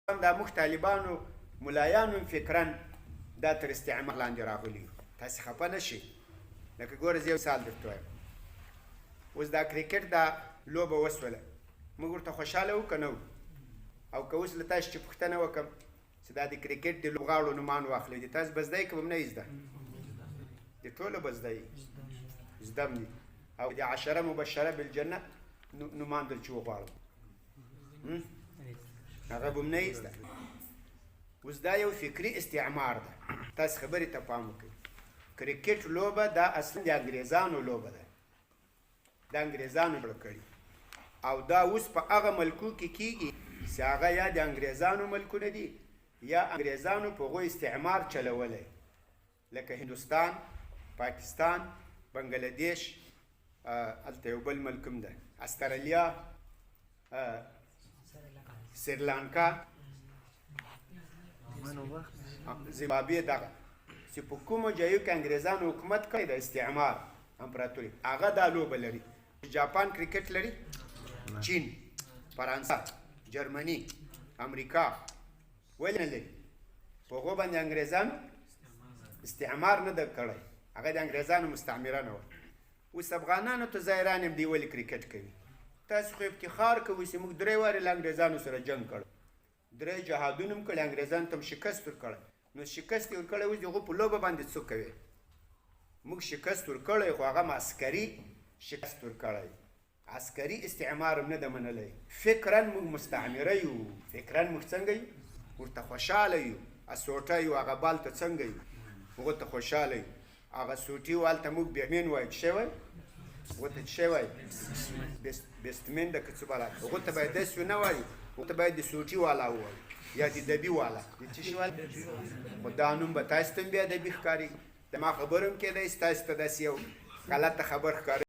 دا موږ طالبانو ملایانو فکرن دا تر استعمار لاندې راغلي یو. تاسې خفه نه شئ. لکه ګوره زه یو مثال درته وایم. اوس دا کرکټ دا لوبه وسوله، موږ ورته خوشحاله وو که نه وو؟ او که اوس له تاسو چې پوښتنه وکړم چې دا د کرکټ د لوبغاړو نومان واخلئ، د تاسو به زده یې که به نه یې زده؟ د ټولو به زده یې، زده م دي. او د 10 مبشره بالجنه نومان در چې وغواړم هغه به م نه یې زده. اوس دا یو فکري استعمار ده. تاسو خبرې ته پام وکړئ. کرکټ لوبه دا اصلا د انګریزانو لوبه ده، د انګریزانو جوړه کړې، او دا اوس په هغه ملکو کې کیږي چې هغه یا د انګریزانو ملکونه دي یا انګریزانو په هغوی استعمار چلولی، لکه هندوستان، پاکستان، بنګلادیش، هلته یو بل ملک هم ده، استرالیا، سریلانکا، زیمبابوې، دغه چې په کومو ځایو کې انګریزانو حکومت کړی د استعمار امپراتوري، هغه دا لوبه لري. جاپان کرکټ لري، چین، فرانسه، جرمني، امریکا، ولې نه لري؟ په هغو باندې انګریزانو استعمار نه ده کړی، هغه د انګریزانو مستعمره نه وه. اوس افغانانو ته ظاهران هم دوی ولې کرکټ کوي؟ تاسو خو افتخار کوئ چې موږ 3 وارې له انګریزانو سره جنګ کړی، 3 جهادونه هم کړي، انګریزانو ته هم شکست ورکړی. نو شکست یې ورکړی، اوس د هغو په لوبه باندې څه کوي؟ موږ شکست ورکړی، خو هغه عسکري شکست ورکړی، عسکري استعمار هم نه ده منلی. فکرا موږ مستعمره یو، فکرا موږ څنګه یو؟ ورته خوشحاله یو. اسوټه یو، هغه بال ته څنګه یو؟ هغو ته خوشحاله یو. هغه سوټي و هلته موږ بیمین وایو، څه شی وایو؟ هغو ته څه شی وایو؟ بیستمین ده که څه بلد. هغو ته باید داسې ونه وایو، هغو ته باید د سوټي والا ووایو یا د دبي والا. د څه شي والا؟ خو دا نوم به تاسو ته هم بې ادبي ښکاري. د ما خبره هم کېدی چې تاسو ته داسې یو غلطه خبر ښکاري.